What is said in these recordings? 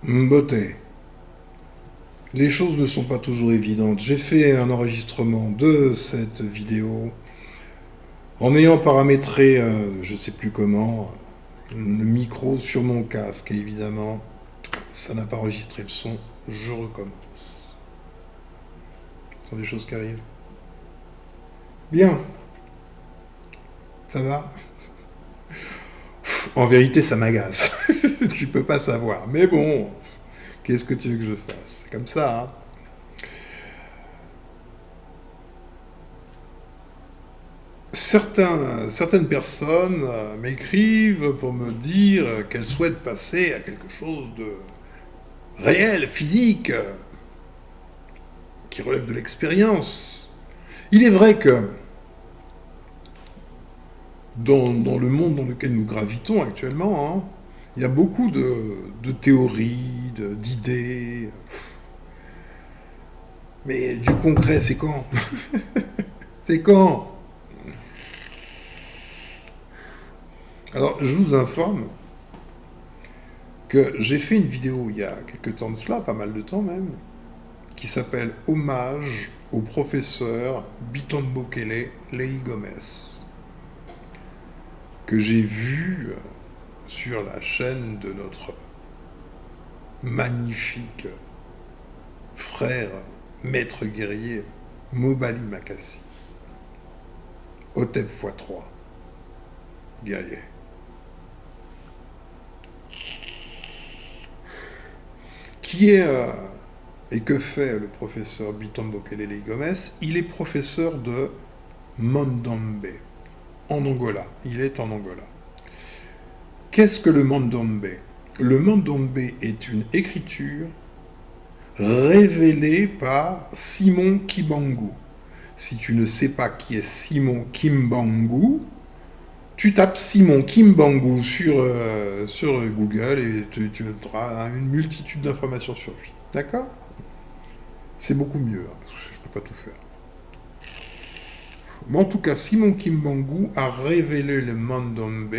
Beauté. Les choses ne sont pas toujours évidentes. J'ai fait un enregistrement de cette vidéo en ayant paramétré, je ne sais plus comment, le micro sur mon casque. Et évidemment, ça n'a pas enregistré le son. Je recommence. Ce sont des choses qui arrivent. Bien, ça va. En vérité, ça m'agace. Tu peux pas savoir. Mais bon, qu'est-ce que tu veux que je fasse? C'est comme ça, hein. Certaines personnes m'écrivent pour me dire qu'elles souhaitent passer à quelque chose de réel, physique, qui relève de l'expérience. Il est vrai que dans le monde dans lequel nous gravitons actuellement, hein, il y a beaucoup de théories, d'idées. Mais du concret, c'est quand? C'est quand? Alors, je vous informe que j'ai fait une vidéo il y a quelques temps de cela, pas mal de temps même, qui s'appelle Hommage au professeur Biton Bokele Lei Gomez, que j'ai vu sur la chaîne de notre magnifique frère, maître guerrier, Mobali Makassi, Hotep x3, guerrier. Qui est et que fait le professeur Biton Bokele Lei Gomez? Il est professeur de Mandombe, en Angola. Il est en Angola. Qu'est-ce que le Mandombe? Le Mandombe est une écriture révélée par Simon Kimbangu. Si tu ne sais pas qui est Simon Kimbangu, tu tapes Simon Kimbangu sur Google et tu auras une multitude d'informations sur lui. D'accord? C'est beaucoup mieux, hein, parce que je ne peux pas tout faire. Mais en tout cas, Simon Kimbangu a révélé le Mandombe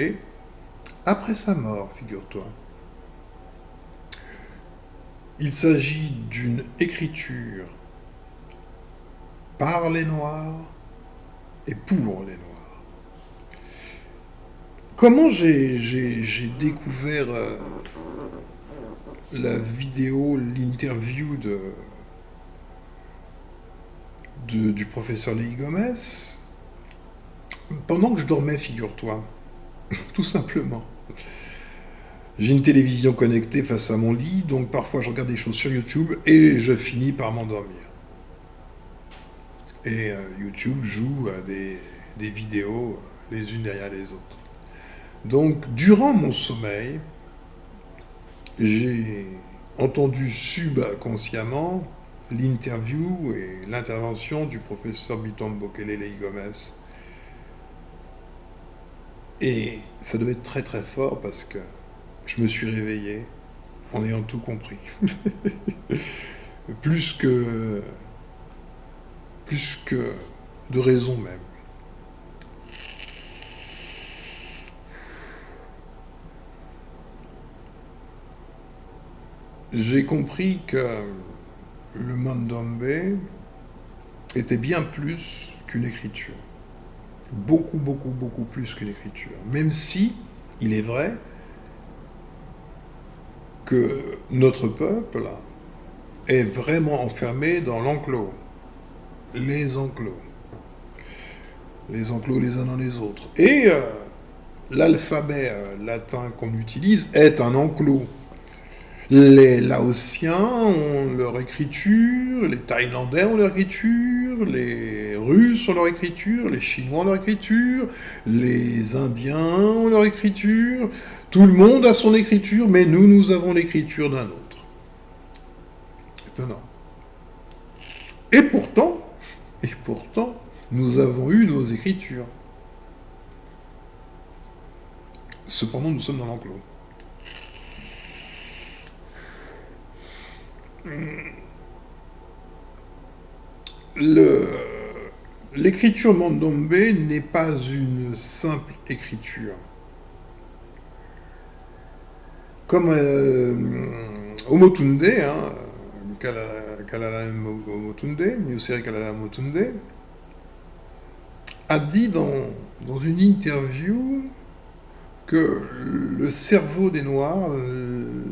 après sa mort, figure-toi. Il s'agit d'une écriture par les Noirs et pour les Noirs. Comment j'ai découvert la vidéo, l'interview du professeur Lei Gomez? Pendant que je dormais, figure-toi, tout simplement. J'ai une télévision connectée face à mon lit, donc parfois je regarde des choses sur YouTube et je finis par m'endormir. Et YouTube joue à des vidéos les unes derrière les autres. Donc, durant mon sommeil, j'ai entendu subconsciemment l'interview et l'intervention du professeur Biton Bokele Lei Gomez. Et ça devait être très très fort parce que je me suis réveillé en ayant tout compris. plus que de raison même. J'ai compris que le Mandombe était bien plus qu'une écriture. Beaucoup, beaucoup, beaucoup plus qu'une écriture. Même si, il est vrai, que notre peuple est vraiment enfermé dans l'enclos. Les enclos. Les enclos les uns dans les autres. Et l'alphabet latin qu'on utilise est un enclos. Les Laotiens ont leur écriture, les Thaïlandais ont leur écriture, les Russes ont leur écriture, les Chinois ont leur écriture, les Indiens ont leur écriture. Tout le monde a son écriture, mais nous avons l'écriture d'un autre. Étonnant. Et pourtant, nous avons eu nos écritures. Cependant, nous sommes dans l'enclos. L'écriture Mandombe n'est pas une simple écriture. Comme Omotunde, hein, Kalala Omotunde, Nyuseri Kalala Omotunde, a dit dans une interview que le cerveau des Noirs, le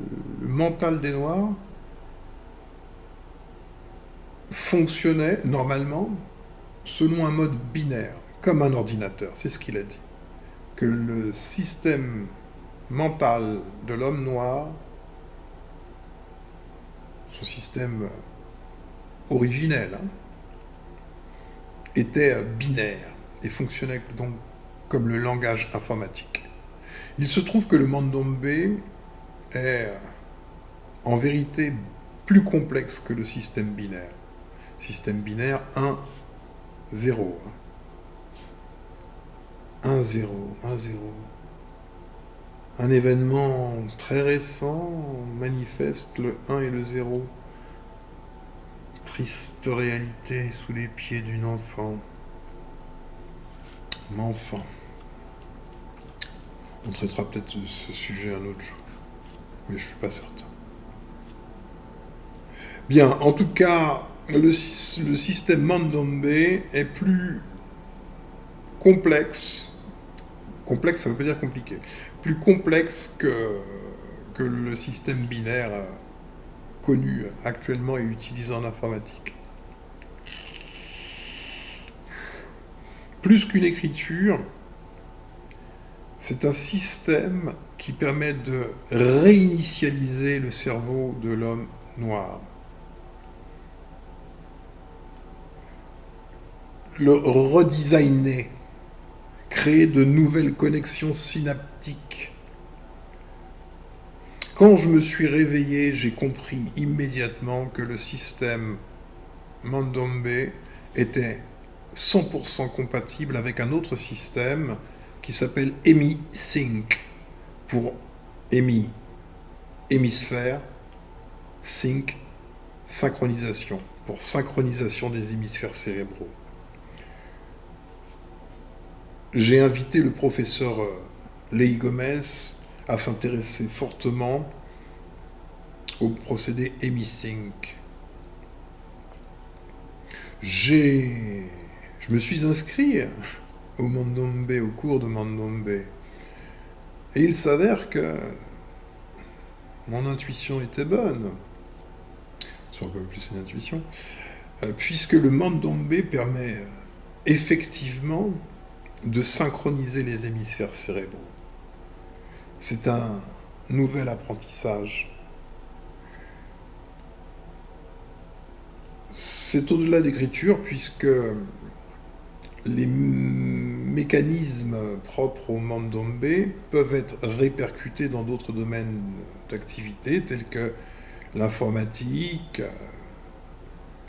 mental des Noirs, fonctionnait normalement selon un mode binaire, comme un ordinateur. C'est ce qu'il a dit. Que le système mental de l'homme noir, son système originel, hein, était binaire et fonctionnait donc comme le langage informatique. Il se trouve que le Mandombe est en vérité plus complexe que le système binaire. Système binaire 1, 0. 1, 0, 1, 0. Un événement très récent manifeste le 1 et le 0. Triste réalité sous les pieds d'une enfant. Mais enfin, on traitera peut-être ce sujet un autre jour. Mais je ne suis pas certain. Bien, en tout cas, le système Mandombe est plus complexe. Complexe, ça ne veut pas dire compliqué. Plus complexe que le système binaire connu actuellement et utilisé en informatique. Plus qu'une écriture, c'est un système qui permet de réinitialiser le cerveau de l'homme noir. Le redesigner, créer de nouvelles connexions synaptiques. Quand je me suis réveillé, j'ai compris immédiatement que le système Mandombe était 100% compatible avec un autre système qui s'appelle HemiSync, pour Hemi, hémisphère, Sync, synchronisation, pour synchronisation des hémisphères cérébraux. J'ai invité le professeur Lei Gomez à s'intéresser fortement au procédé HemiSync. Je me suis inscrit au Mandombe, au cours de Mandombe. Et il s'avère que mon intuition était bonne. Si on peut appeler ça une intuition. Puisque le Mandombe permet effectivement de synchroniser les hémisphères cérébraux. C'est un nouvel apprentissage. C'est au-delà d'écriture, puisque les mécanismes propres au Mandombe peuvent être répercutés dans d'autres domaines d'activité, tels que l'informatique,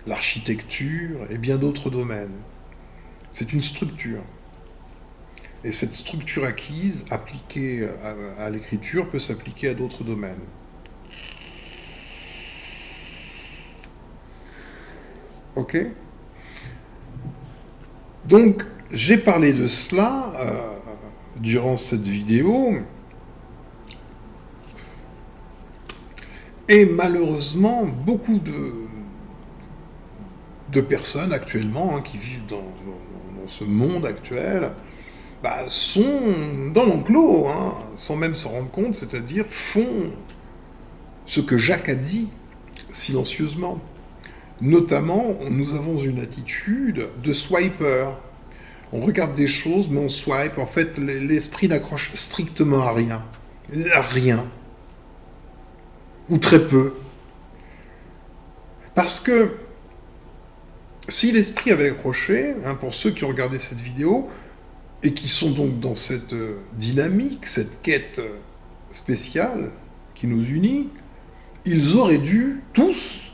l'architecture et bien d'autres domaines. C'est une structure. Et cette structure acquise, appliquée à l'écriture, peut s'appliquer à d'autres domaines. Ok ? Donc, j'ai parlé de cela durant cette vidéo. Et malheureusement, beaucoup de personnes actuellement qui vivent dans ce monde actuel sont dans l'enclos, sans même s'en rendre compte, c'est-à-dire font ce que Jacques a dit silencieusement. Notamment, nous avons une attitude de swiper. On regarde des choses, mais on swipe. En fait, l'esprit n'accroche strictement à rien. À rien. Ou très peu. Parce que si l'esprit avait accroché, pour ceux qui ont regardé cette vidéo, et qui sont donc dans cette dynamique, cette quête spéciale qui nous unit, ils auraient dû tous,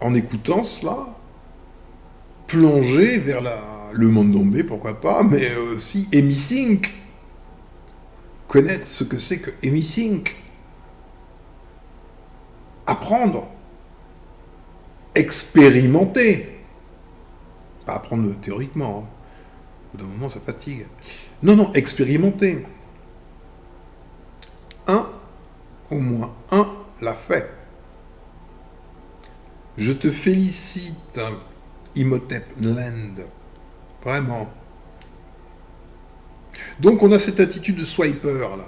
en écoutant cela, plonger vers le Mandombe, pourquoi pas, mais aussi HemiSync. Connaître ce que c'est que HemiSync. Apprendre. Expérimenter. Pas apprendre théoriquement. Au bout d'un moment, ça fatigue. Non, expérimenter. Au moins un l'a fait. Je te félicite, Imhotep Land. Vraiment. Donc on a cette attitude de swiper là.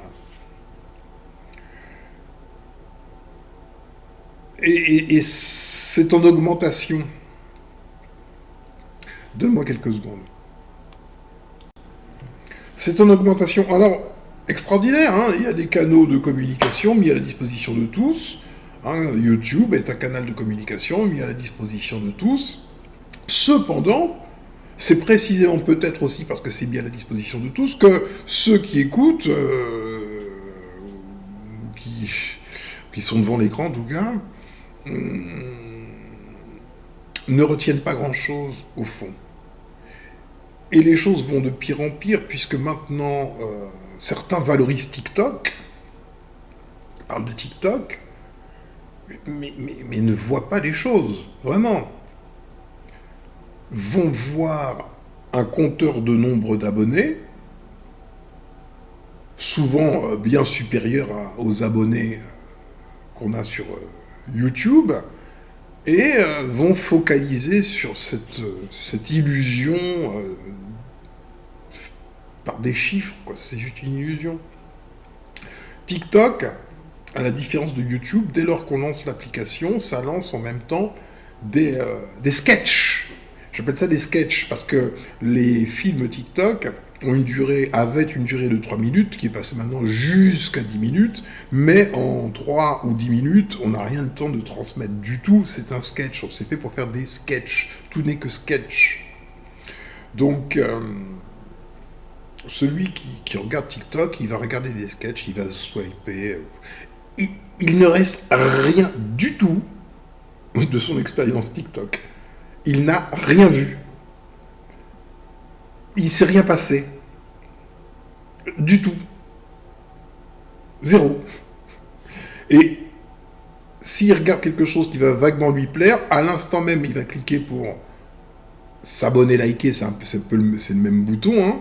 Et c'est en augmentation. Donne-moi quelques secondes. C'est en augmentation. Alors, extraordinaire, hein, il y a des canaux de communication mis à la disposition de tous. Hein, YouTube est un canal de communication mis à la disposition de tous. Cependant, c'est précisément peut-être aussi parce que c'est mis à la disposition de tous que ceux qui écoutent, qui sont devant l'écran en tout cas, ne retiennent pas grand-chose au fond. Et les choses vont de pire en pire, puisque maintenant, certains valorisent TikTok, parlent de TikTok, mais ne voient pas les choses, vraiment. Vont voir un compteur de nombre d'abonnés, souvent bien supérieur aux abonnés qu'on a sur YouTube, et vont focaliser sur cette illusion par des chiffres, quoi. C'est juste une illusion. TikTok, à la différence de YouTube, dès lors qu'on lance l'application, ça lance en même temps des sketchs. J'appelle ça des sketchs parce que les films TikTok avaient une durée de 3 minutes, qui est passée maintenant jusqu'à 10 minutes, mais en 3 ou 10 minutes, on n'a rien de temps de transmettre du tout. C'est un sketch, c'est fait pour faire des sketchs. Tout n'est que sketch. Donc, celui qui regarde TikTok, il va regarder des sketchs, il va swiper. Il ne reste rien du tout de son expérience TikTok. Il n'a rien vu. Il ne s'est rien passé. Du tout. Zéro. Et s'il regarde quelque chose qui va vaguement lui plaire, à l'instant même, il va cliquer pour s'abonner, liker, c'est le même bouton, hein,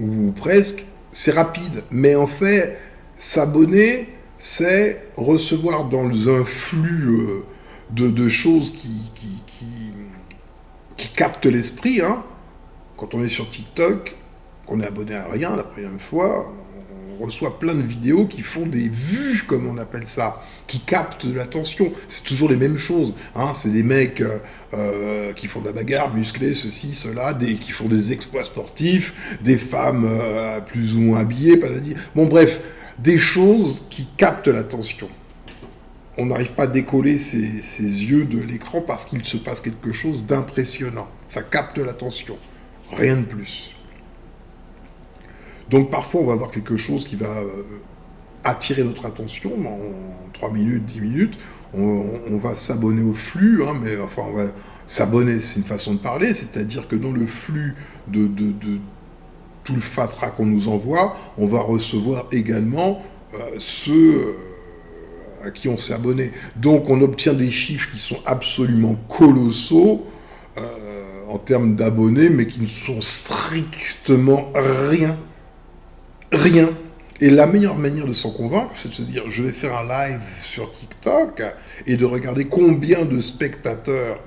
ou presque. C'est rapide. Mais en fait, s'abonner, c'est recevoir dans un flux de choses qui captent l'esprit, hein. Quand on est sur TikTok, qu'on est abonné à rien la première fois, on reçoit plein de vidéos qui font des vues, comme on appelle ça, qui captent de l'attention. C'est toujours les mêmes choses, hein. C'est des mecs qui font de la bagarre, musclés, ceci, cela, qui font des exploits sportifs, des femmes plus ou moins habillées, pas à dire. Bon bref, des choses qui captent l'attention. On n'arrive pas à décoller ses yeux de l'écran parce qu'il se passe quelque chose d'impressionnant. Ça capte l'attention. Rien de plus. Donc parfois, on va avoir quelque chose qui va attirer notre attention en 3 minutes, 10 minutes. On va s'abonner au flux, hein, mais enfin, on va s'abonner, c'est une façon de parler, c'est-à-dire que dans le flux de tout le fatras qu'on nous envoie, on va recevoir également ceux à qui on s'est abonné. Donc on obtient des chiffres qui sont absolument colossaux en termes d'abonnés, mais qui ne sont strictement rien. Rien. Et la meilleure manière de s'en convaincre, c'est de se dire, je vais faire un live sur TikTok et de regarder combien de spectateurs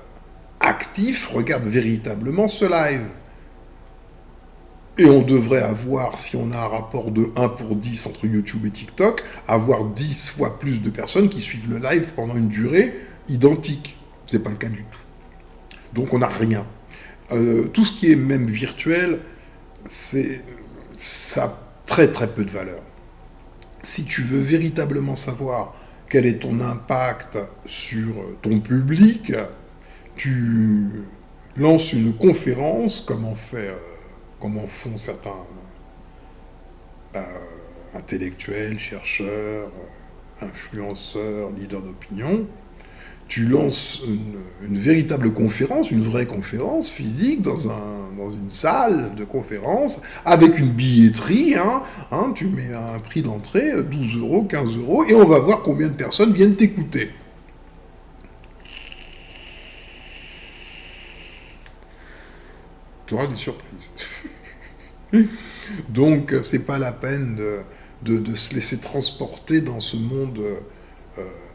actifs regardent véritablement ce live. Et on devrait avoir, si on a un rapport de 1 pour 10 entre YouTube et TikTok, avoir 10 fois plus de personnes qui suivent le live pendant une durée identique. C'est pas le cas du tout. Donc on n'a rien. Tout ce qui est même virtuel, ça a très très peu de valeur. Si tu veux véritablement savoir quel est ton impact sur ton public, tu lances une conférence, comme en font certains intellectuels, chercheurs, influenceurs, leaders d'opinion. Tu lances une véritable conférence, une vraie conférence physique dans une salle de conférence avec une billetterie, hein, tu mets un prix d'entrée, 12 euros, 15 euros, et on va voir combien de personnes viennent t'écouter. Tu auras des surprises. Donc, c'est pas la peine de se laisser transporter dans ce monde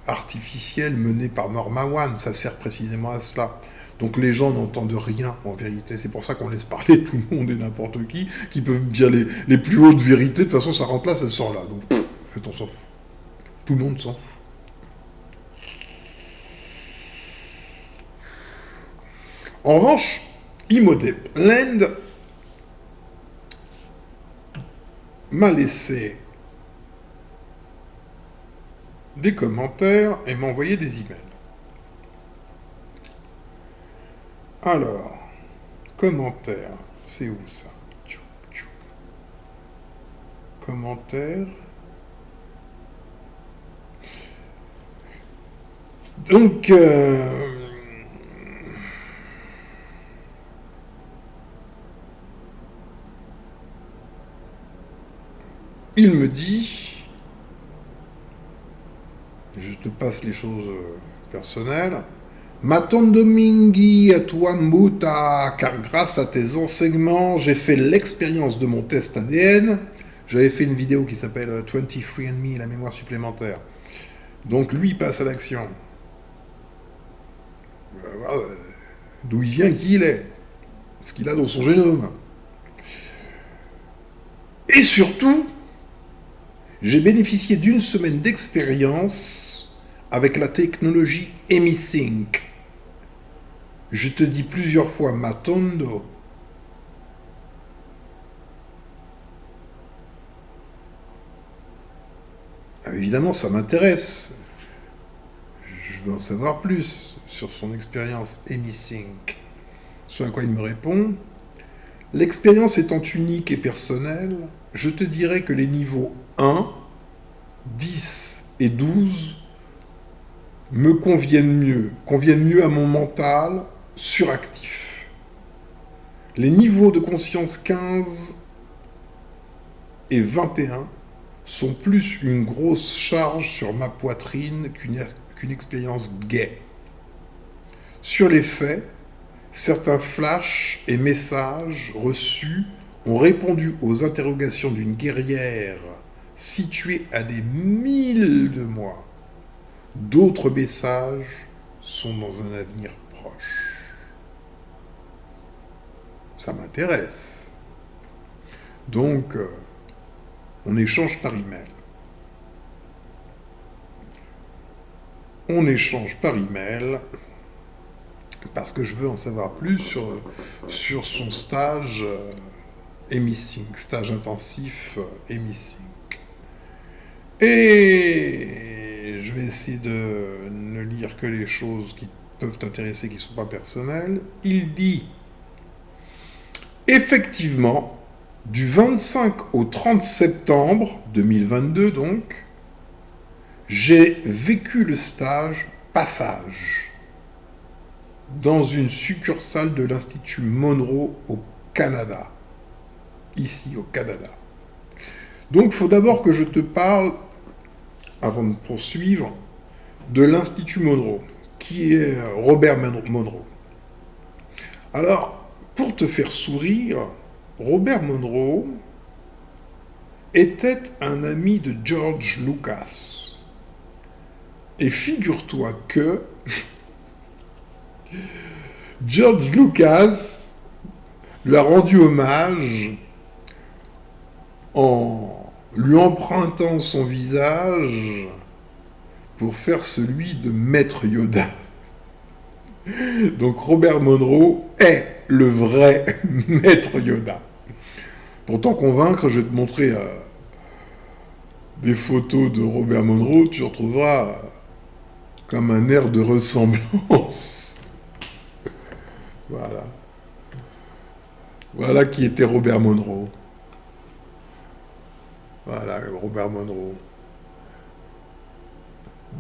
artificiel mené par Norma One. Ça sert précisément à cela. Donc les gens n'entendent rien en vérité. C'est pour ça qu'on laisse parler tout le monde et n'importe qui peuvent dire les plus hautes vérités. De toute façon, ça rentre là, ça sort là. Donc, en fait, on s'en fout. Tout le monde s'en fout. En revanche, Imhotep Land m'a laissé des commentaires et m'a envoyé des emails. Alors, commentaires, c'est où ça? Commentaires. Donc, il me dit, je te passe les choses personnelles, Matondomingui à toi Mbuta, car grâce à tes enseignements, j'ai fait l'expérience de mon test ADN. J'avais fait une vidéo qui s'appelle 23andMe, la mémoire supplémentaire. Donc lui, il passe à l'action. Voilà, d'où il vient, qui il est, ce qu'il a dans son génome. Et surtout, j'ai bénéficié d'une semaine d'expérience avec la technologie EmiSync. Je te dis plusieurs fois Matondo. Évidemment, ça m'intéresse. Je veux en savoir plus sur son expérience EmiSync. Ce à quoi il me répond, l'expérience étant unique et personnelle, je te dirais que les niveaux 1, 10 et 12 me conviennent mieux à mon mental suractif. Les niveaux de conscience 15 et 21 sont plus une grosse charge sur ma poitrine qu'une expérience gaie. Sur les faits, certains flashs et messages reçus ont répondu aux interrogations d'une guerrière située à des milles de moi. D'autres messages sont dans un avenir proche. Ça m'intéresse. Donc, on échange par email. On échange par email parce que je veux en savoir plus sur son stage EmiSync, stage intensif EmiSync. Et je vais essayer de ne lire que les choses qui peuvent t'intéresser, qui ne sont pas personnelles. Il dit, effectivement, du 25 au 30 septembre 2022 donc, j'ai vécu le stage Passage dans une succursale de l'Institut Monroe au Canada. Ici, au Canada. Donc, il faut d'abord que je te parle, avant de poursuivre, de l'Institut Monroe, qui est Robert Monroe. Alors, pour te faire sourire, Robert Monroe était un ami de George Lucas. Et figure-toi que George Lucas lui a rendu hommage en lui empruntant son visage pour faire celui de Maître Yoda. Donc Robert Monroe est le vrai Maître Yoda. Pour t'en convaincre, je vais te montrer des photos de Robert Monroe, tu retrouveras comme un air de ressemblance. Voilà. Voilà qui était Robert Monroe. Voilà, Robert Monroe.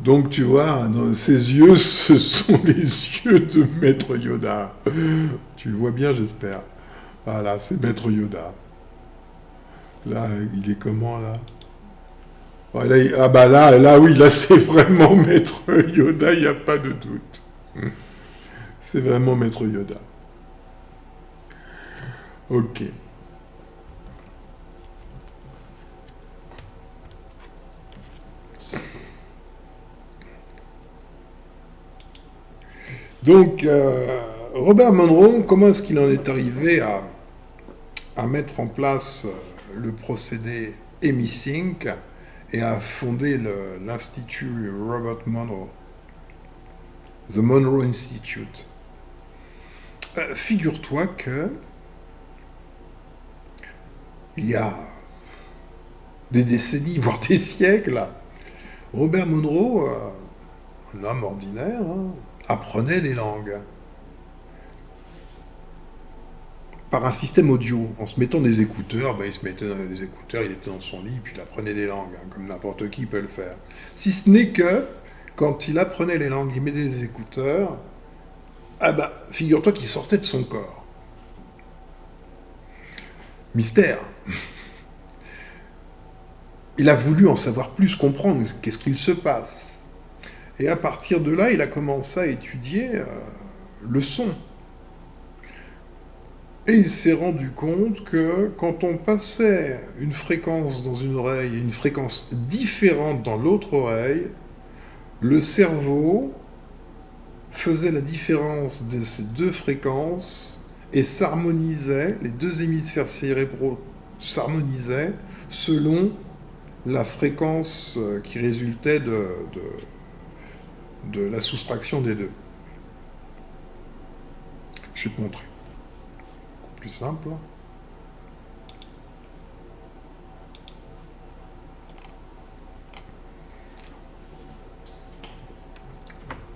Donc tu vois, ses yeux, ce sont les yeux de Maître Yoda. Tu le vois bien, j'espère. Voilà, c'est Maître Yoda. Là, il est comment, là? Voilà, ah bah là, oui, là, c'est vraiment Maître Yoda, il n'y a pas de doute. C'est vraiment Maître Yoda. Ok. Donc, Robert Monroe, comment est-ce qu'il en est arrivé à mettre en place le procédé EmiSync et à fonder l'Institut Robert Monroe, The Monroe Institute? Figure-toi que il y a des décennies, voire des siècles, Robert Monroe, un homme ordinaire, hein, apprenait les langues par un système audio. En se mettant des écouteurs, il se mettait dans des écouteurs, il était dans son lit, puis il apprenait les langues, hein, comme n'importe qui peut le faire. Si ce n'est que, quand il apprenait les langues, il mettait des écouteurs, figure-toi qu'il sortait de son corps. Mystère. Il a voulu en savoir plus, comprendre qu'est-ce qu'il se passe. Et à partir de là, il a commencé à étudier le son. Et il s'est rendu compte que quand on passait une fréquence dans une oreille et une fréquence différente dans l'autre oreille, le cerveau faisait la différence de ces deux fréquences et s'harmonisait, les deux hémisphères cérébraux s'harmonisaient selon la fréquence qui résultait de la soustraction des deux. Je vais te montrer. Plus simple.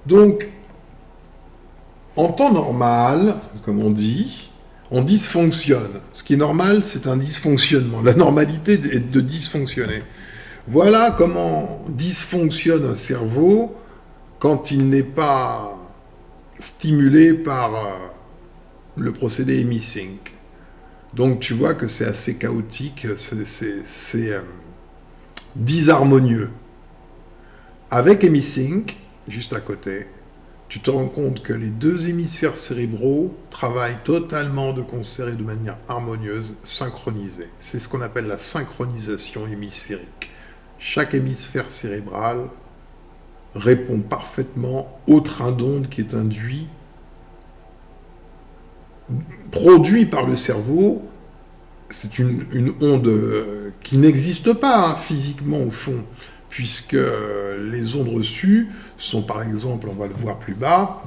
Donc, en temps normal, comme on dysfonctionne. Ce qui est normal, c'est un dysfonctionnement. La normalité est de dysfonctionner. Voilà comment dysfonctionne un cerveau quand il n'est pas stimulé par le procédé EmiSync. Donc tu vois que c'est assez chaotique, c'est disharmonieux. Avec EmiSync, juste à côté, tu te rends compte que les deux hémisphères cérébraux travaillent totalement de concert et de manière harmonieuse, synchronisée. C'est ce qu'on appelle la synchronisation hémisphérique. Chaque hémisphère cérébral répond parfaitement au train d'onde qui est induit, produit par le cerveau. C'est une onde qui n'existe pas physiquement au fond, puisque les ondes reçues sont, par exemple, on va le voir plus bas,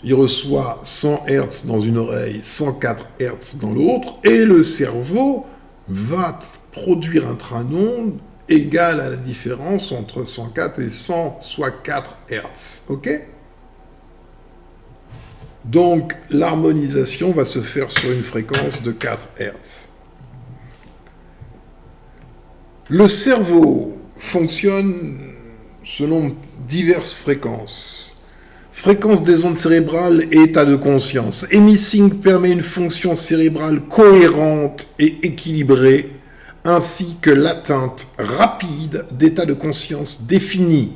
il reçoit 100 Hz dans une oreille, 104 Hz dans l'autre, et le cerveau va produire un train d'onde égal à la différence entre 104 et 100, soit 4 Hz. Ok ? Donc, l'harmonisation va se faire sur une fréquence de 4 Hz. Le cerveau fonctionne selon diverses fréquences. Fréquence des ondes cérébrales et état de conscience. EmiSync permet une fonction cérébrale cohérente et équilibrée, ainsi que l'atteinte rapide d'états de conscience définis.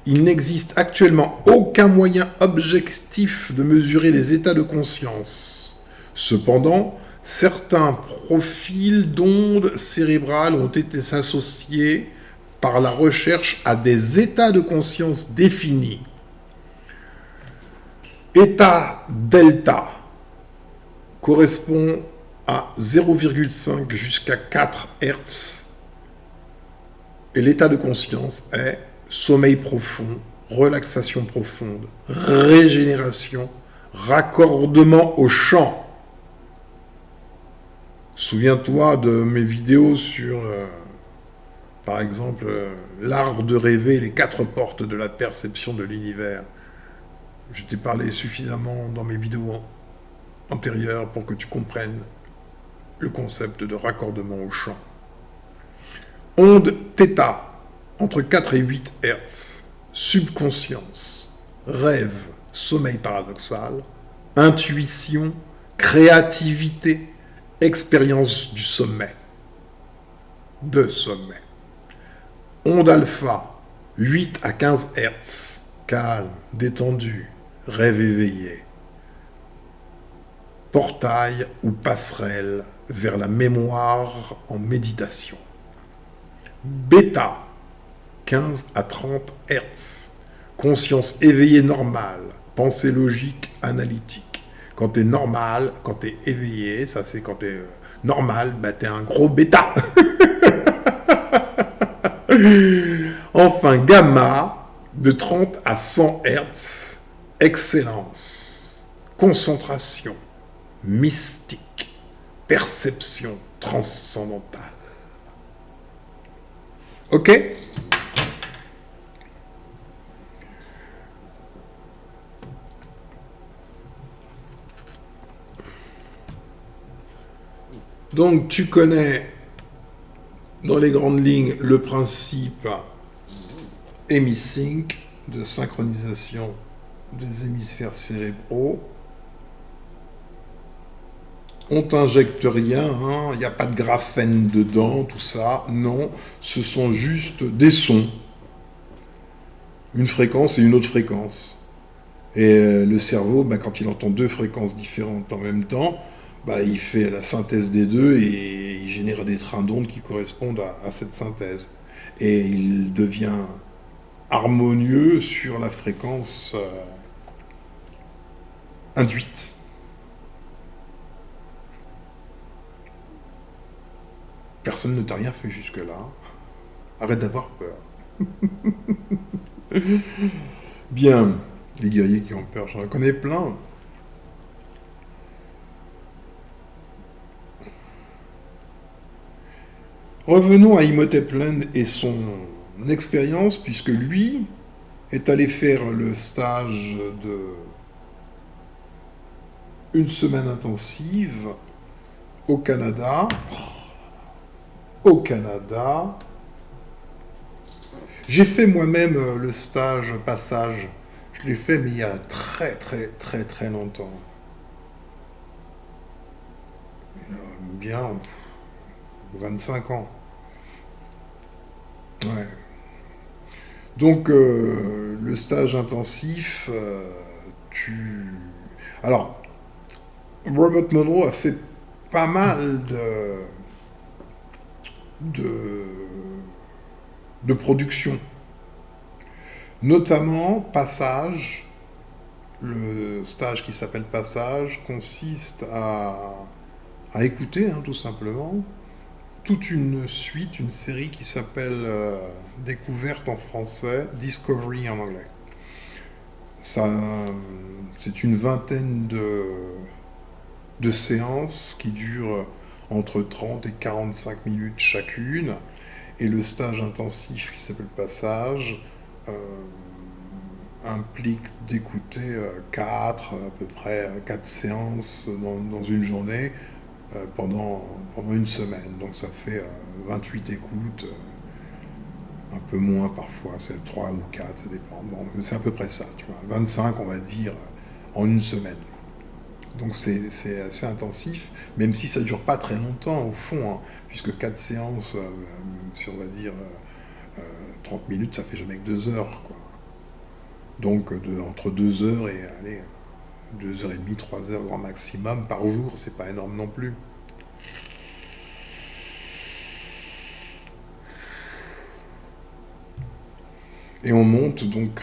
Il n'existe actuellement aucun moyen objectif de mesurer les états de conscience. Cependant, certains profils d'ondes cérébrales ont été associés par la recherche à des états de conscience définis. État delta correspond à 0,5 jusqu'à 4 Hz et l'état de conscience est sommeil profond, relaxation profonde, régénération, raccordement au champ. Souviens-toi de mes vidéos sur, par exemple, l'art de rêver, les 4 portes de la perception de l'univers. Je t'ai parlé suffisamment dans mes vidéos antérieures pour que tu comprennes le concept de raccordement au champ. Onde θ, entre 4 et 8 Hz, subconscience, rêve, sommeil paradoxal, intuition, créativité, expérience du sommet, de sommet. Onde alpha, 8 à 15 Hz, calme, détendu, rêve éveillé. Portail ou passerelle vers la mémoire en méditation. Bêta, 15 à 30 Hertz. Conscience éveillée normale, pensée logique, analytique. Quand t'es normal, quand t'es éveillé, ça c'est quand t'es normal, bah t'es un gros bêta. Enfin, gamma, de 30 à 100 Hertz, excellence, concentration, mystique, perception transcendantale. Ok? Donc tu connais dans les grandes lignes le principe hémisync de synchronisation des hémisphères cérébraux. On t'injecte rien, hein, il n'y a pas de graphène dedans, tout ça. Non, ce sont juste des sons. Une fréquence et une autre fréquence. Et le cerveau, bah, quand il entend deux fréquences différentes en même temps, bah, il fait la synthèse des deux et il génère des trains d'ondes qui correspondent à cette synthèse. Et il devient harmonieux sur la fréquence induite. Personne ne t'a rien fait jusque-là. Arrête d'avoir peur. Bien, les guerriers qui ont peur, j'en connais plein. Revenons à Imhotep Land et son expérience, puisque lui est allé faire le stage de une semaine intensive au Canada. Au Canada. J'ai fait moi-même le stage passage. Je l'ai fait, mais il y a très très très très longtemps. Bien 25 ans. Ouais. Donc, le stage intensif, Alors, Robert Monroe a fait pas mal de, de productions. Notamment, Passage, le stage qui s'appelle Passage, consiste à écouter, hein, tout simplement, toute une suite, une série qui s'appelle Découverte en français, Discovery en anglais. Ça, c'est une vingtaine de séances qui durent entre 30 et 45 minutes chacune. Et le stage intensif qui s'appelle Passage implique d'écouter 4, à peu près 4 séances dans une journée pendant une semaine. Donc ça fait 28 écoutes, un peu moins parfois, c'est 3 ou 4, ça dépend. Bon, c'est à peu près ça, tu vois. 25, on va dire, en une semaine. Donc c'est assez intensif, même si ça ne dure pas très longtemps au fond, hein, puisque 4 séances, si on va dire 30 minutes, ça fait jamais que 2 heures, quoi. Donc entre 2 heures et allez, 2 heures et demie, 3 heures grand maximum par jour, c'est pas énorme non plus. Et on monte donc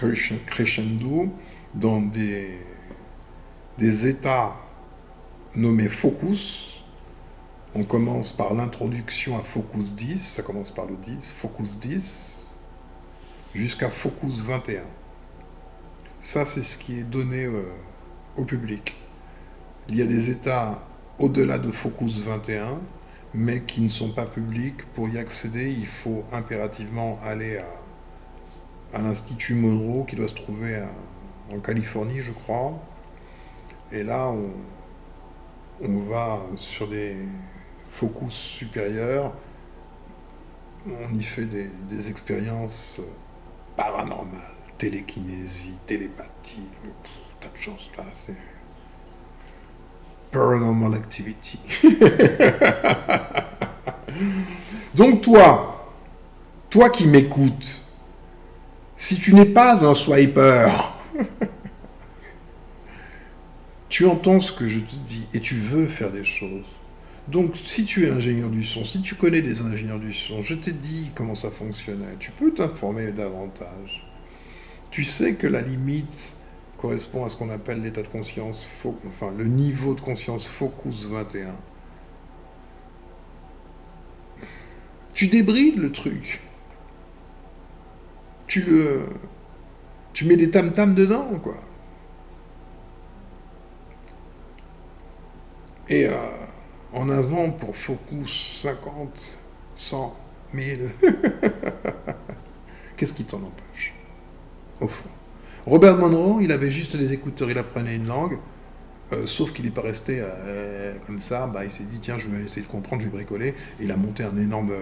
crescendo dans des états nommés focus. On commence par l'introduction à focus 10, ça commence par le 10, focus 10, jusqu'à focus 21. Ça, c'est ce qui est donné au public. Il y a des états au-delà de focus 21, mais qui ne sont pas publics. Pour y accéder, il faut impérativement aller à l'Institut Monroe, qui doit se trouver en Californie, je crois. Et là, on va sur des focus supérieurs. On y fait des expériences paranormales, télékinésie, télépathie, tas de choses là. C'est paranormal activity. Donc toi qui m'écoutes, si tu n'es pas un swiper, tu entends ce que je te dis et tu veux faire des choses. Donc, si tu es ingénieur du son, si tu connais des ingénieurs du son, je t'ai dit comment ça fonctionnait, tu peux t'informer davantage. Tu sais que la limite correspond à ce qu'on appelle l'état de conscience, enfin le niveau de conscience Focus 21. Tu débrides le truc. Tu le... Tu mets des tam-tams dedans, quoi. Et en avant pour Focus 50, 100, 1000. Qu'est-ce qui t'en empêche, au fond? Robert Monroe, il avait juste des écouteurs, il apprenait une langue, sauf qu'il n'est pas resté comme ça, bah, il s'est dit, tiens, je vais essayer de comprendre, je vais bricoler, et il a monté un énorme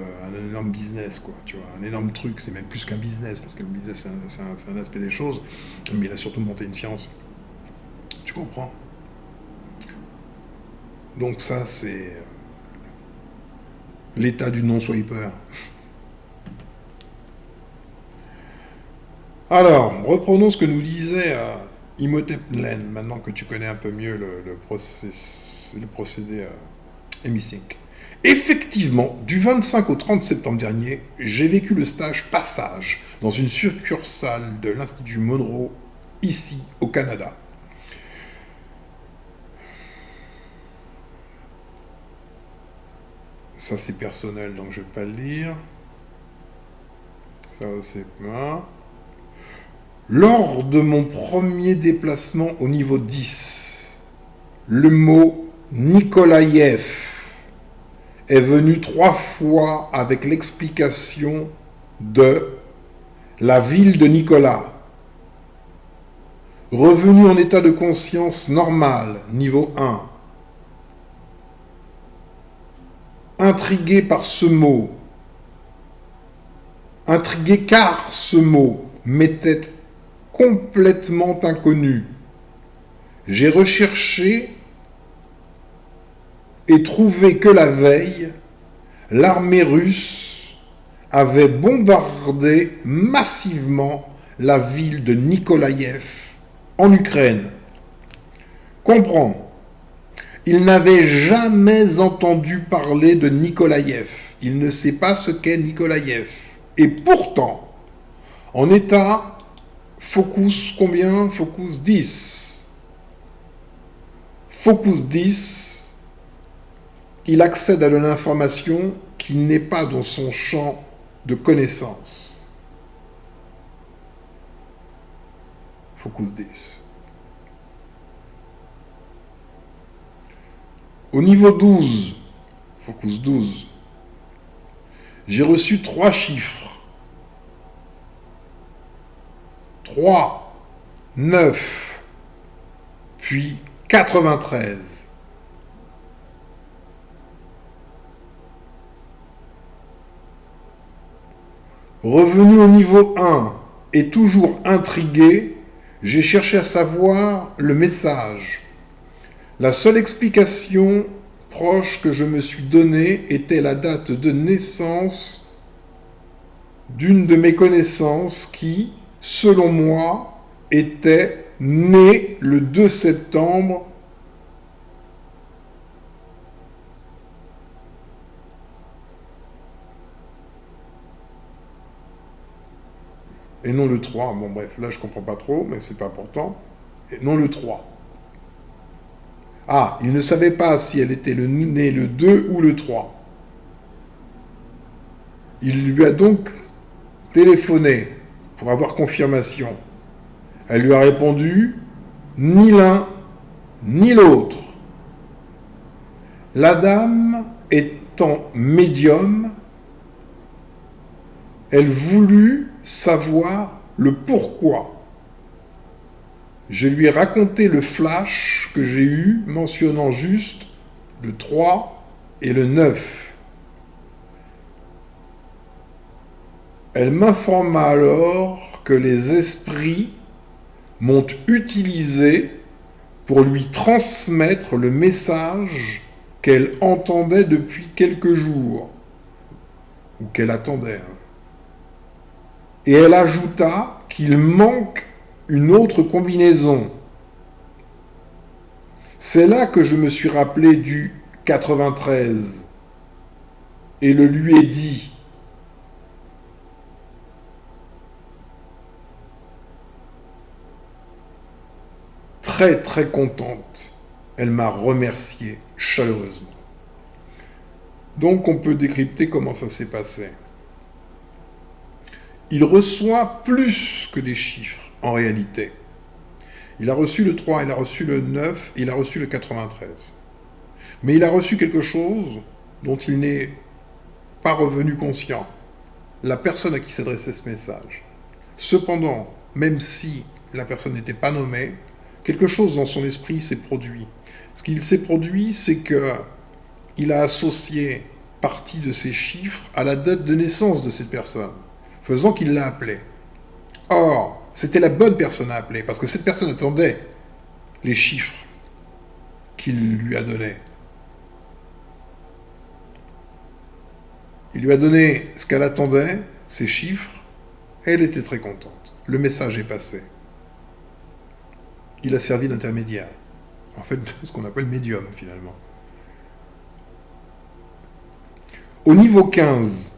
business, quoi, tu vois, un énorme truc, c'est même plus qu'un business, parce que le business, c'est un aspect des choses, mais il a surtout monté une science. Tu comprends? Donc ça, c'est l'état du non-swiper. Alors, reprenons ce que nous disait Imhotep Len, maintenant que tu connais un peu mieux le procédé Emisync. Effectivement, du 25 au 30 septembre dernier, j'ai vécu le stage Passage dans une succursale de l'Institut Monroe, ici, au Canada. Ça, c'est personnel, donc je ne vais pas le lire. Ça, c'est pas... Lors de mon premier déplacement au niveau 10, le mot Nikolaïev est venu 3 fois avec l'explication de la ville de Nicolas. Revenu en état de conscience normal, niveau 1. Intrigué par ce mot. Intrigué car ce mot m'était complètement inconnu. J'ai recherché et trouvé que la veille, l'armée russe avait bombardé massivement la ville de Nikolaïev en Ukraine. Comprends, il n'avait jamais entendu parler de Nikolaïev. Il ne sait pas ce qu'est Nikolaïev. Et pourtant, en état Focus combien? Focus 10. Focus 10, il accède à de l'information qui n'est pas dans son champ de connaissance. Focus 10. Au niveau 12, Focus 12, j'ai reçu 3 chiffres. 3, 9, puis 93. Revenu au niveau 1 et toujours intrigué, j'ai cherché à savoir le message. La seule explication proche que je me suis donnée était la date de naissance d'une de mes connaissances qui, selon moi, était née le 2 septembre et non le 3. Bon bref, là je comprends pas trop, mais c'est pas important. Et non le 3. Ah, il ne savait pas si elle était née le 2 ou le 3. Il lui a donc téléphoné pour avoir confirmation. Elle lui a répondu ni l'un ni l'autre. La dame étant médium, elle voulut savoir le pourquoi. Je lui ai raconté le flash que j'ai eu mentionnant juste le 3 et le 9. Elle m'informa alors que les esprits m'ont utilisé pour lui transmettre le message qu'elle entendait depuis quelques jours, ou qu'elle attendait. Et elle ajouta qu'il manque une autre combinaison. C'est là que je me suis rappelé du 93 et le lui ai dit, très très contente, elle m'a remercié chaleureusement. Donc on peut décrypter comment ça s'est passé. Il reçoit plus que des chiffres en réalité. Il a reçu le 3, il a reçu le 9, il a reçu le 93. Mais il a reçu quelque chose dont il n'est pas revenu conscient. La personne à qui s'adressait ce message. Cependant, même si la personne n'était pas nommée, quelque chose dans son esprit s'est produit. Ce qu'il s'est produit, c'est que il a associé partie de ces chiffres à la date de naissance de cette personne, faisant qu'il l'a appelée. Or, c'était la bonne personne à appeler, parce que cette personne attendait les chiffres qu'il lui a donnés. Il lui a donné ce qu'elle attendait, ces chiffres, et elle était très contente. Le message est passé. Il a servi d'intermédiaire. En fait, ce qu'on appelle médium, finalement. Au niveau 15,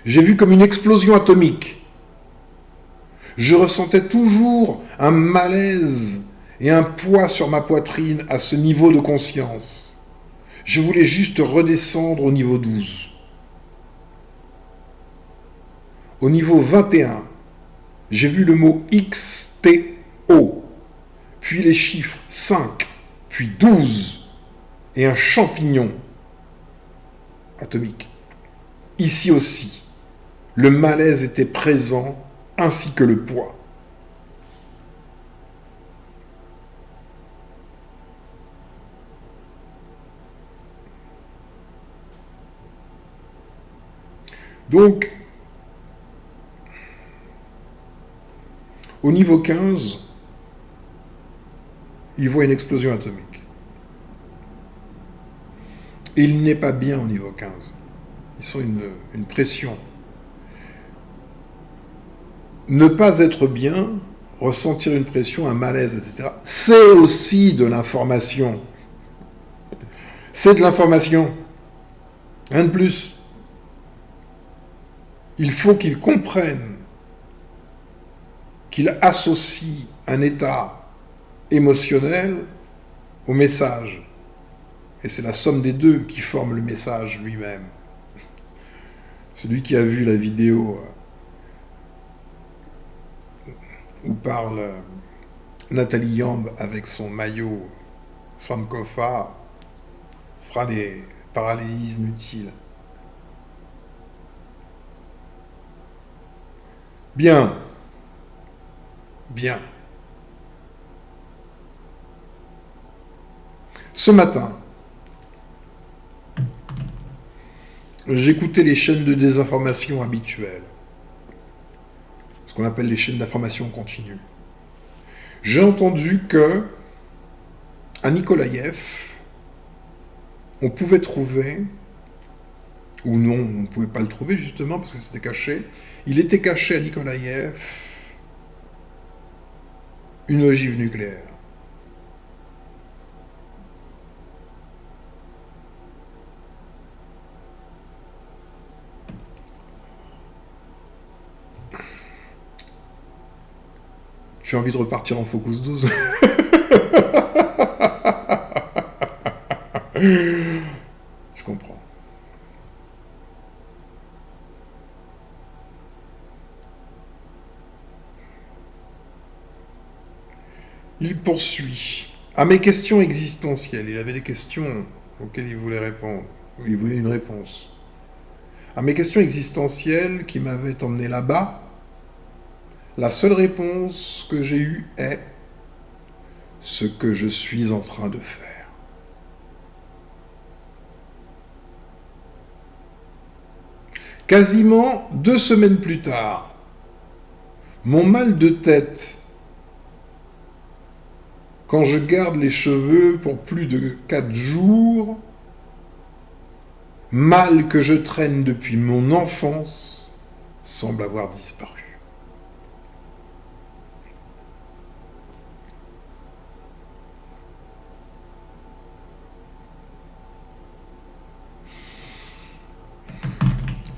j'ai vu comme une explosion atomique. Je ressentais toujours un malaise et un poids sur ma poitrine à ce niveau de conscience. Je voulais juste redescendre au niveau 12. Au niveau 21, j'ai vu le mot XTO, puis les chiffres 5, puis 12, et un champignon atomique. Ici aussi, le malaise était présent, ainsi que le poids. Donc, au niveau 15, il voit une explosion atomique. Et il n'est pas bien au niveau 15. Ils sont une pression. Ne pas être bien, ressentir une pression, un malaise, etc., c'est aussi de l'information. C'est de l'information. Rien de plus. Il faut qu'il comprenne qu'il associe un état émotionnel au message. Et c'est la somme des deux qui forme le message lui-même. Celui qui a vu la vidéo où parle Nathalie Yamb avec son maillot Sankofa fera des parallélismes utiles. Bien. Bien. Ce matin, j'écoutais les chaînes de désinformation habituelles, ce qu'on appelle les chaînes d'information continue. J'ai entendu que, à Nikolaïev, on pouvait trouver, ou non, on ne pouvait pas le trouver justement parce que c'était caché, il était caché à Nikolaïev une ogive nucléaire. J'ai envie de repartir en Focus 12. Je comprends. Il poursuit. À mes questions existentielles, il avait des questions auxquelles il voulait répondre. Il voulait une réponse. À mes questions existentielles qui m'avaient emmené là-bas, la seule réponse que j'ai eue est ce que je suis en train de faire. Quasiment 2 semaines plus tard, mon mal de tête, quand je garde les cheveux pour plus de 4 jours, mal que je traîne depuis mon enfance, semble avoir disparu.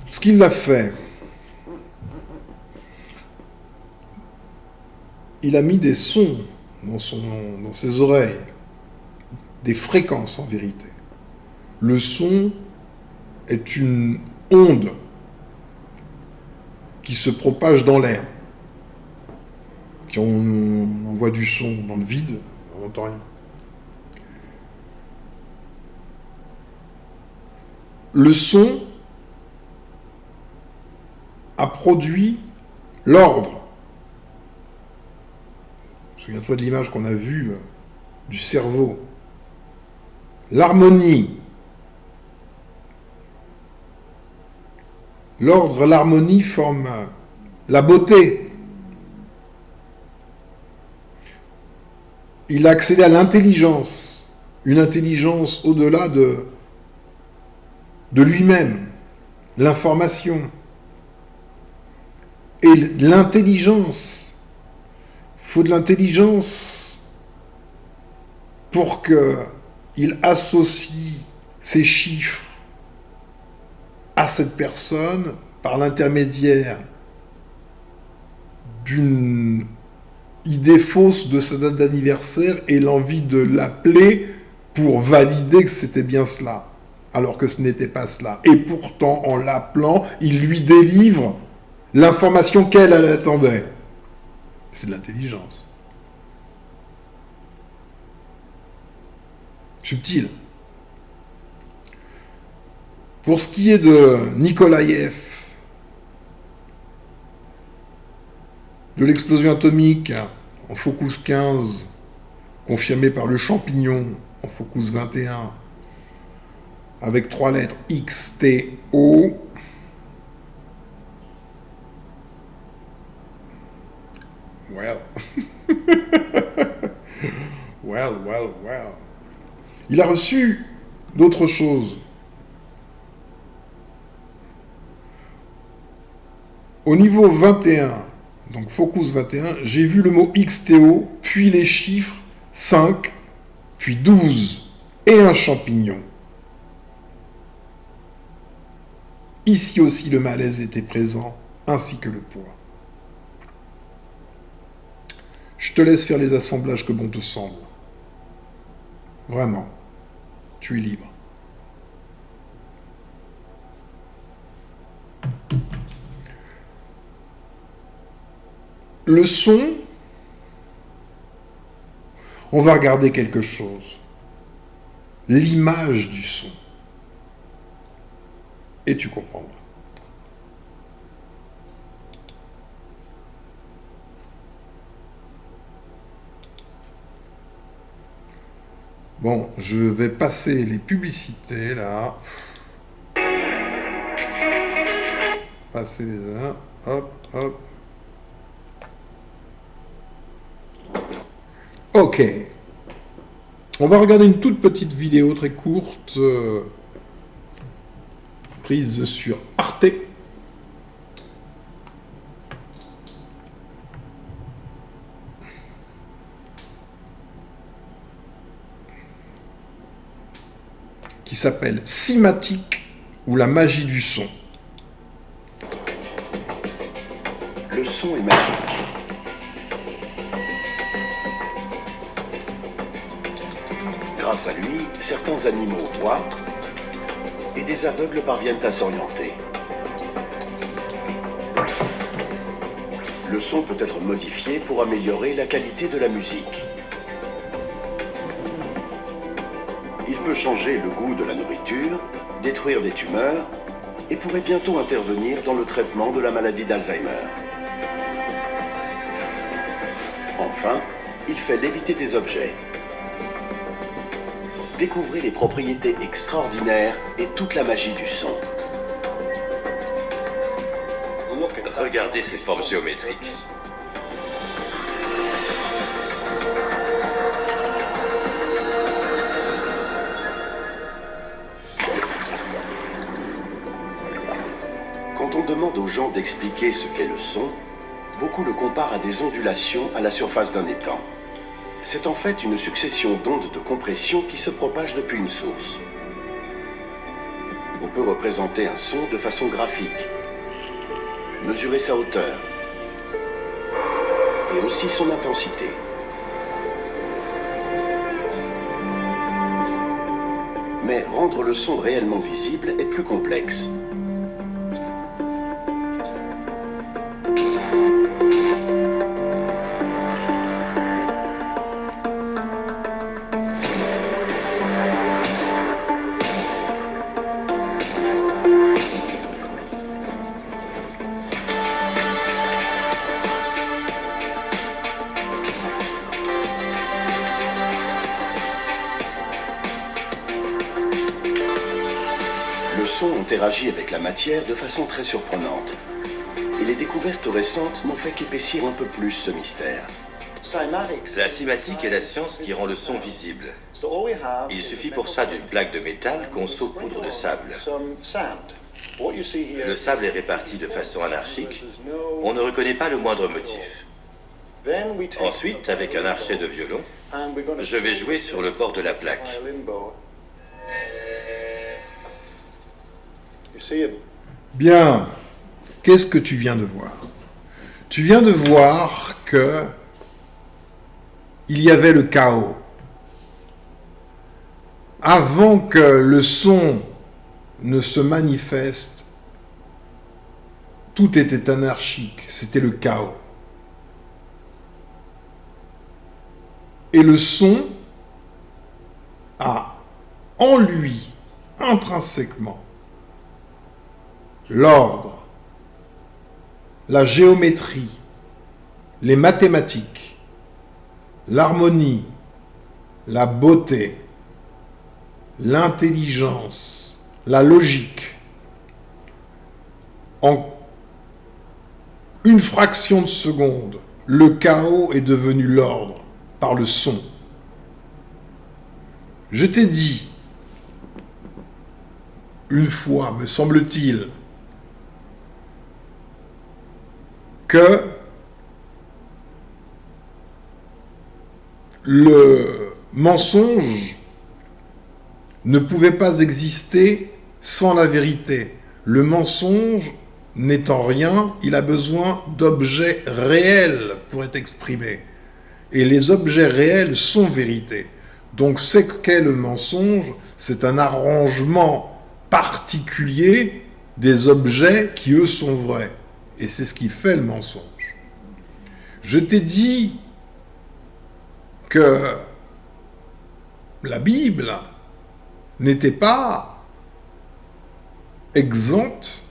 Ce qu'il a fait, il a mis des sons dans ses oreilles, des fréquences en vérité. Le son est une onde qui se propage dans l'air. Si on envoie du son dans le vide, on n'entend rien. Le son a produit l'ordre. Souviens-toi de l'image qu'on a vue du cerveau. L'harmonie. L'ordre, l'harmonie forment la beauté. Il a accédé à l'intelligence, une intelligence au-delà de lui-même, l'information. Et l'intelligence, il faut de l'intelligence pour qu'il associe ces chiffres à cette personne par l'intermédiaire d'une idée fausse de sa date d'anniversaire et l'envie de l'appeler pour valider que c'était bien cela, alors que ce n'était pas cela. Et pourtant, en l'appelant, il lui délivre l'information qu'elle attendait. C'est de l'intelligence. Subtil. Pour ce qui est de Nikolaïev, de l'explosion atomique en Focus 15, confirmée par le champignon en Focus 21, avec 3 lettres XTO, well. well. Il a reçu d'autres choses. Au niveau 21, donc Focus 21, j'ai vu le mot XTO, puis les chiffres 5, puis 12, et un champignon. Ici aussi, le malaise était présent, ainsi que le poids. Je te laisse faire les assemblages que bon te semble. Vraiment, tu es libre. Le son, on va regarder quelque chose. L'image du son. Et tu comprendras. Bon, je vais passer les publicités là. Passer les uns. Hop. Ok. On va regarder une toute petite vidéo très courte, prise sur Arte. Qui s'appelle Cymatique ou la magie du son. Le son est magique. Grâce à lui, certains animaux voient et des aveugles parviennent à s'orienter. Le son peut être modifié pour améliorer la qualité de la musique. Il peut changer le goût de la nourriture, détruire des tumeurs et pourrait bientôt intervenir dans le traitement de la maladie d'Alzheimer. Enfin, il fait léviter des objets. Découvrez les propriétés extraordinaires et toute la magie du son. Regardez ces formes géométriques. Quand on demande aux gens d'expliquer ce qu'est le son, beaucoup le comparent à des ondulations à la surface d'un étang. C'est en fait une succession d'ondes de compression qui se propagent depuis une source. On on peut représenter un son de façon graphique, mesurer sa hauteur et aussi son intensité. Mais rendre le son réellement visible est plus complexe. Le son interagit avec la matière de façon très surprenante. Et les découvertes récentes n'ont fait qu'épaissir un peu plus ce mystère. La cinématique est la science qui rend le son visible. Il suffit pour ça d'une plaque de métal qu'on saupoudre de sable. Le sable est réparti de façon anarchique. On ne reconnaît pas le moindre motif. Ensuite, avec un archet de violon, je vais jouer sur le bord de la plaque. Bien, qu'est-ce que tu viens de voir? Tu viens de voir que il y avait le chaos. Avant que le son ne se manifeste, tout était anarchique, c'était le chaos. Et le son a en lui, intrinsèquement, l'ordre, la géométrie, les mathématiques, l'harmonie, la beauté, l'intelligence, la logique. En une fraction de seconde, le chaos est devenu l'ordre par le son. Je t'ai dit, une fois, me semble-t-il, que le mensonge ne pouvait pas exister sans la vérité. Le mensonge n'étant rien, il a besoin d'objets réels pour être exprimé. Et les objets réels sont vérité. Donc, c'est qu'est le mensonge, c'est un arrangement particulier des objets qui, eux, sont vrais. Et c'est ce qui fait le mensonge. Je t'ai dit que la Bible n'était pas exempte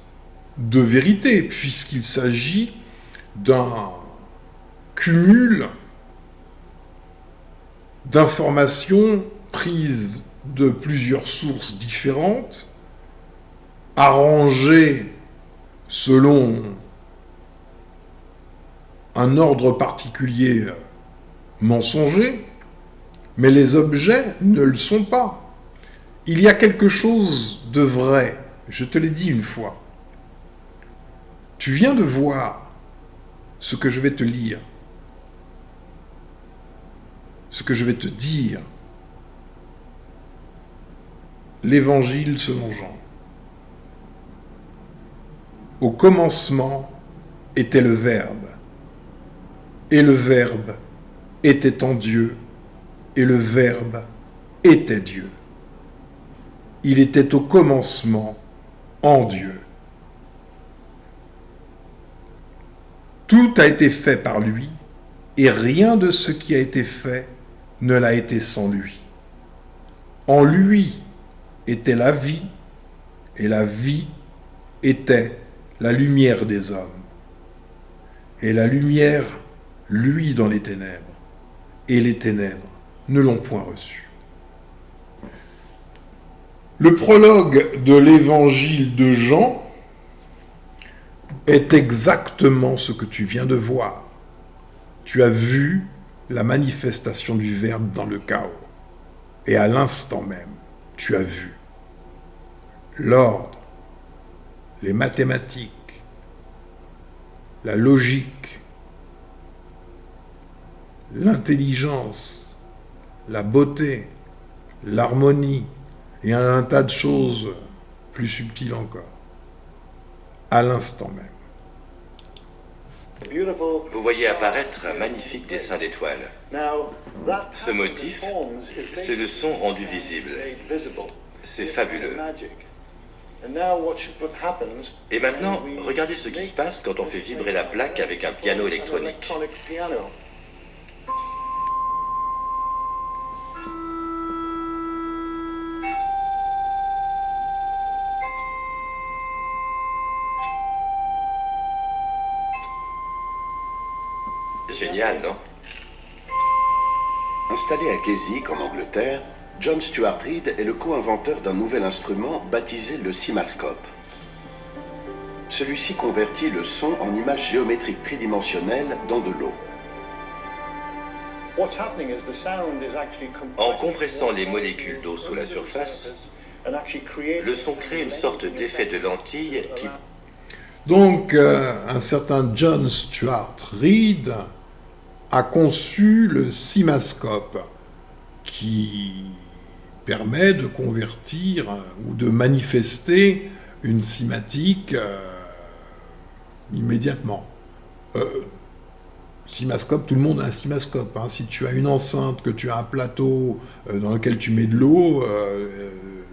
de vérité, puisqu'il s'agit d'un cumul d'informations prises de plusieurs sources différentes, arrangées selon un ordre particulier mensonger, mais les objets ne le sont pas. Il y a quelque chose de vrai, je te l'ai dit une fois. Tu viens de voir ce que je vais te lire, ce que je vais te dire. L'Évangile selon Jean. Au commencement était le Verbe, et le Verbe était en Dieu, et le Verbe était Dieu. Il était au commencement en Dieu. Tout a été fait par lui, et rien de ce qui a été fait ne l'a été sans lui. En lui était la vie, et la vie était la lumière des hommes. Et la lumière luit dans les ténèbres, et les ténèbres ne l'ont point reçu. Le prologue de l'évangile de Jean est exactement ce que tu viens de voir. Tu as vu la manifestation du Verbe dans le chaos. Et à l'instant même, tu as vu l'ordre, les mathématiques, la logique, l'intelligence, la beauté, l'harmonie et un tas de choses plus subtil encore, à l'instant même. Vous voyez apparaître un magnifique dessin d'étoiles. Ce motif, c'est le son rendu visible. C'est fabuleux. Et maintenant, regardez ce qui se passe quand on fait vibrer la plaque avec un piano électronique. Génial, non? Installé à Keswick, en Angleterre, John Stuart Reid est le co-inventeur d'un nouvel instrument baptisé le cimascope. Celui-ci convertit le son en images géométriques tridimensionnelles dans de l'eau. En compressant les molécules d'eau sous la surface, le son crée une sorte d'effet de lentille qui... Donc, un certain John Stuart Reid a conçu le cimascope qui permet de convertir ou de manifester une cinématique immédiatement. Cimascope, tout le monde a un cimascope. Hein. Si tu as une enceinte, que tu as un plateau dans lequel tu mets de l'eau,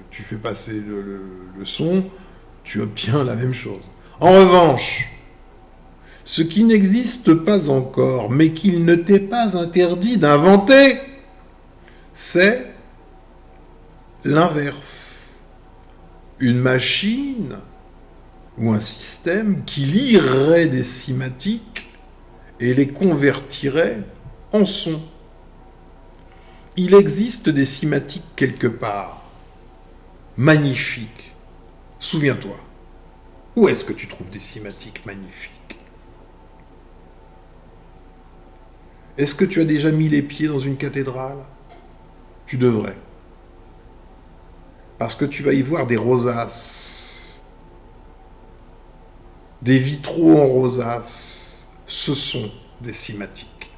tu fais passer le son, tu obtiens la même chose. En revanche, ce qui n'existe pas encore, mais qu'il ne t'est pas interdit d'inventer, c'est l'inverse. Une machine ou un système qui lirait des cinématiques et les convertirait en son. Il existe des cinématiques quelque part, magnifiques. Souviens-toi, où est-ce que tu trouves des cinématiques magnifiques ? Est-ce que tu as déjà mis les pieds dans une cathédrale ? Tu devrais. Parce que tu vas y voir des rosaces, des vitraux en rosaces. Ce sont des cinématiques.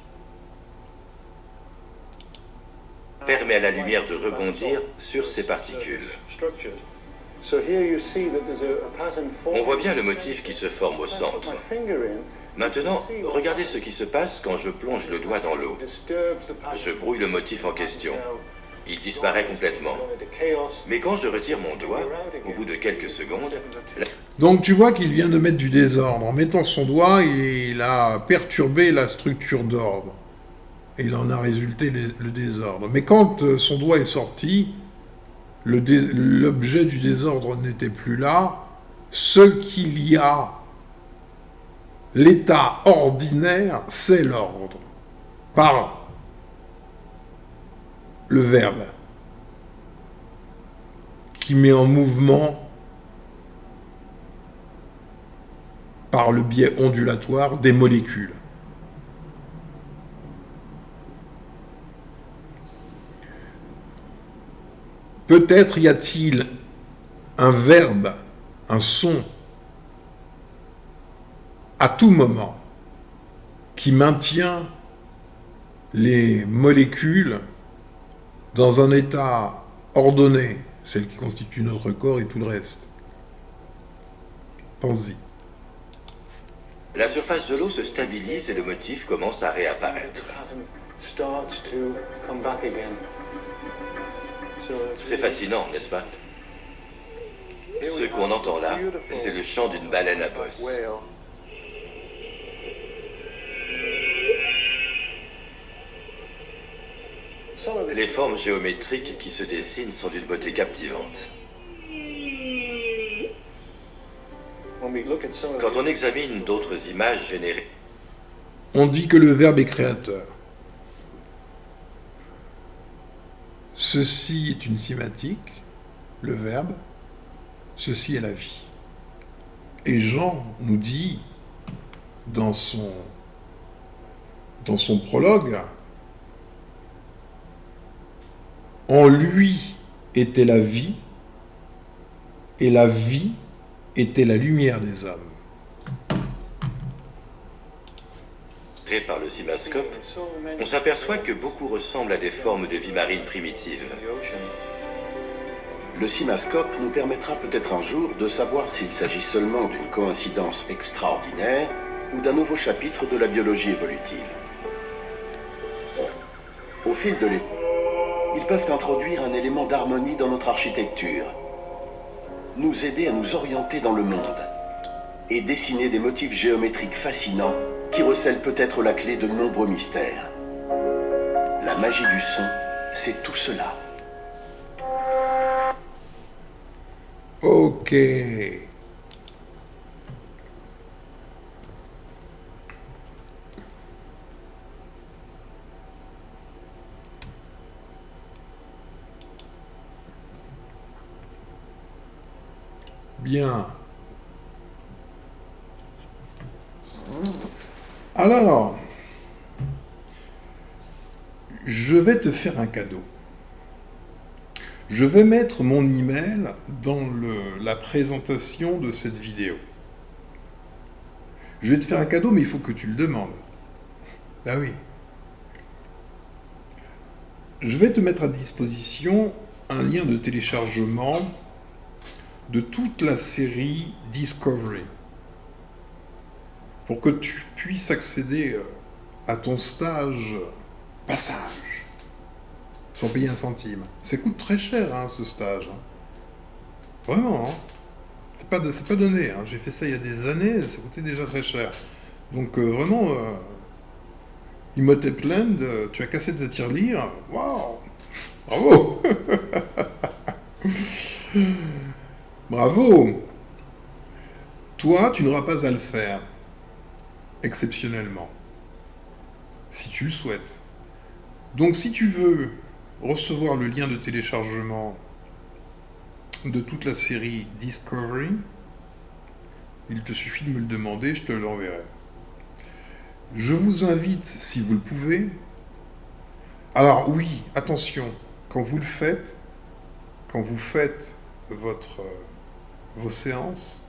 Permet à la lumière de rebondir sur ces particules. On voit bien le motif qui se forme au centre. Maintenant, regardez ce qui se passe quand je plonge le doigt dans l'eau. Je brouille le motif en question. Il disparaît complètement. Mais quand je retire mon doigt, au bout de quelques secondes... Donc tu vois qu'il vient de mettre du désordre. En mettant son doigt, il a perturbé la structure d'ordre. Et il en a résulté le désordre. Mais quand son doigt est sorti, l'objet du désordre n'était plus là. Ce qu'il y a, l'état ordinaire, c'est l'ordre. Par le verbe qui met en mouvement par le biais ondulatoire des molécules. Peut-être y a-t-il un verbe, un son, à tout moment, qui maintient les molécules dans un état ordonné, celle qui constitue notre corps et tout le reste. Pense-y. La surface de l'eau se stabilise et le motif commence à réapparaître. C'est fascinant, n'est-ce pas? Ce qu'on entend là, c'est le chant d'une baleine à bosse. Les formes géométriques qui se dessinent sont d'une beauté captivante. Quand on examine d'autres images générées, on dit que le verbe est créateur. Ceci est une cinématique, le verbe, ceci est la vie. Et Jean nous dit dans son prologue, en lui était la vie, et la vie était la lumière des hommes. par le cimascope, on s'aperçoit que beaucoup ressemblent à des formes de vie marine primitives. Le cimascope nous permettra peut-être un jour de savoir s'il s'agit seulement d'une coïncidence extraordinaire ou d'un nouveau chapitre de la biologie évolutive. Au fil de l'été, ils peuvent introduire un élément d'harmonie dans notre architecture, nous aider à nous orienter dans le monde et dessiner des motifs géométriques fascinants qui recèlent peut-être la clé de nombreux mystères. La magie du son, c'est tout cela. Ok. Bien. Alors, je vais te faire un cadeau. Je vais mettre mon email dans la présentation de cette vidéo. Je vais te faire un cadeau, mais il faut que tu le demandes. Ah oui. Je vais te mettre à disposition un lien de téléchargement de toute la série Discovery pour que tu puisses accéder à ton stage passage sans payer un centime. Ça coûte très cher, hein, ce stage. Vraiment, hein. C'est pas donné. Hein. J'ai fait ça il y a des années, ça coûtait déjà très cher. Donc vraiment, Imhotep Land, tu as cassé ta tirelire. Waouh, bravo. Bravo. Toi, tu n'auras pas à le faire, exceptionnellement, si tu le souhaites. Donc si tu veux recevoir le lien de téléchargement de toute la série Discovery, il te suffit de me le demander, je te l'enverrai. Je vous invite, si vous le pouvez, alors oui, attention, quand vous le faites, quand vous faites vos séances,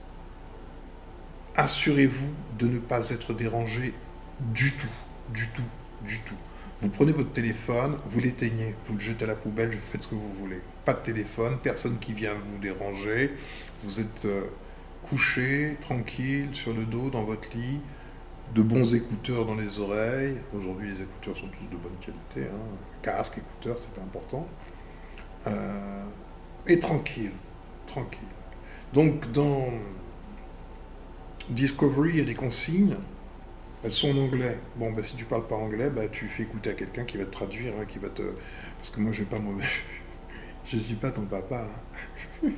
assurez-vous de ne pas être dérangé du tout, du tout, du tout. Vous prenez votre téléphone, vous l'éteignez, vous le jetez à la poubelle, vous faites ce que vous voulez. Pas de téléphone, personne qui vient vous déranger. Vous êtes couché, tranquille, sur le dos, dans votre lit, de bons écouteurs dans les oreilles. Aujourd'hui, les écouteurs sont tous de bonne qualité. Hein. Casque, écouteurs, c'est pas important. Et tranquille, tranquille. Donc, dans Discovery, il y a des consignes. Elles sont en anglais. Bon, bah, si tu parles pas anglais, bah, tu fais écouter à quelqu'un qui va te traduire, hein, qui va te... Parce que moi, je vais pas je suis pas ton papa. Hein.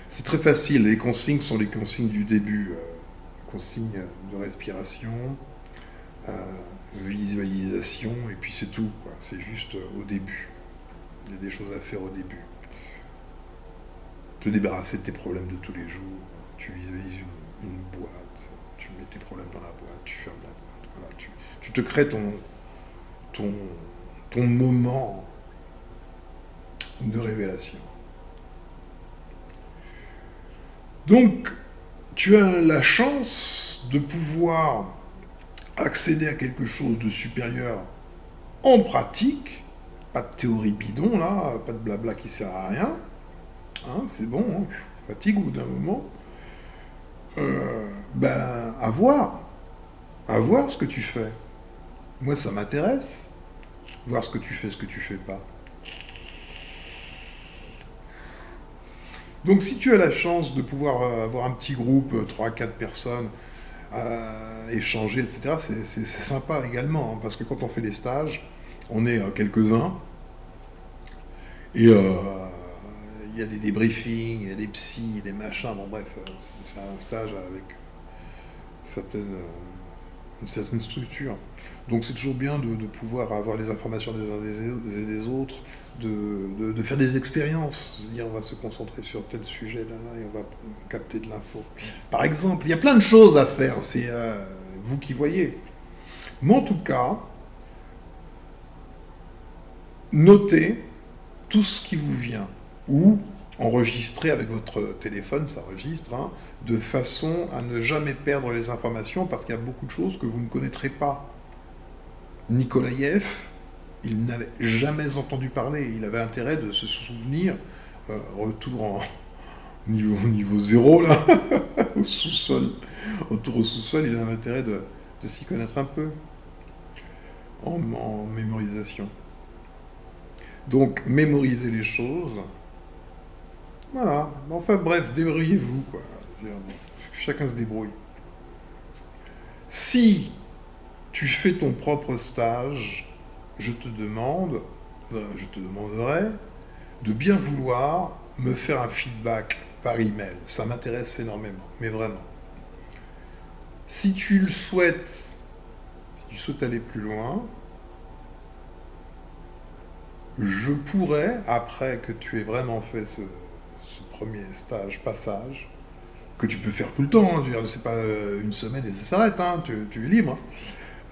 C'est très facile. Les consignes sont les consignes du début. Consignes de respiration, visualisation, et puis c'est tout, quoi. C'est juste au début. Il y a des choses à faire au début. Te débarrasser de tes problèmes de tous les jours. Tu visualises une boîte. Tu mets tes problèmes dans la boîte, tu fermes la boîte, voilà, tu te crées ton moment de révélation. Donc, tu as la chance de pouvoir accéder à quelque chose de supérieur en pratique, pas de théorie bidon là, pas de blabla qui sert à rien, hein, c'est bon, hein, fatigue au bout d'un moment. Ben, à voir ce que tu fais. Moi, ça m'intéresse, voir ce que tu fais pas. Donc, si tu as la chance de pouvoir avoir un petit groupe, 3-4 personnes, échanger, etc., c'est sympa également, hein, parce que quand on fait des stages, on est quelques-uns, et il y a des débriefings, il y a des psys, des machins, bon bref, c'est un stage avec une certaine structure. Donc c'est toujours bien de pouvoir avoir les informations des uns et des autres, de faire des expériences, c'est-à-dire on va se concentrer sur tel sujet là et on va capter de l'info. Par exemple, il y a plein de choses à faire, c'est vous qui voyez. Mais en tout cas, notez tout ce qui vous vient, ou enregistrez avec votre téléphone, ça enregistre, hein, de façon à ne jamais perdre les informations, parce qu'il y a beaucoup de choses que vous ne connaîtrez pas. Nikolaïev, il n'avait jamais entendu parler. Il avait intérêt de se souvenir, retour en niveau zéro, là, au sous-sol. Autour au sous-sol, il avait intérêt de s'y connaître un peu en mémorisation. Donc, mémoriser les choses. Voilà. Enfin, bref, débrouillez-vous, quoi. Chacun se débrouille. Si tu fais ton propre stage, je te demanderai de bien vouloir me faire un feedback par email. Ça m'intéresse énormément, mais vraiment. Si tu le souhaites, si tu souhaites aller plus loin, je pourrais, après que tu aies vraiment fait ce premier stage, passage, que tu peux faire tout le temps, hein, je veux dire, c'est pas une semaine et ça s'arrête, hein, tu es libre,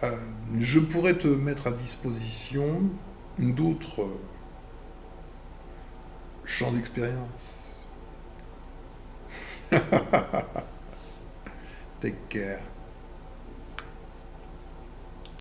hein. Je pourrais te mettre à disposition d'autres champs d'expérience. Take care.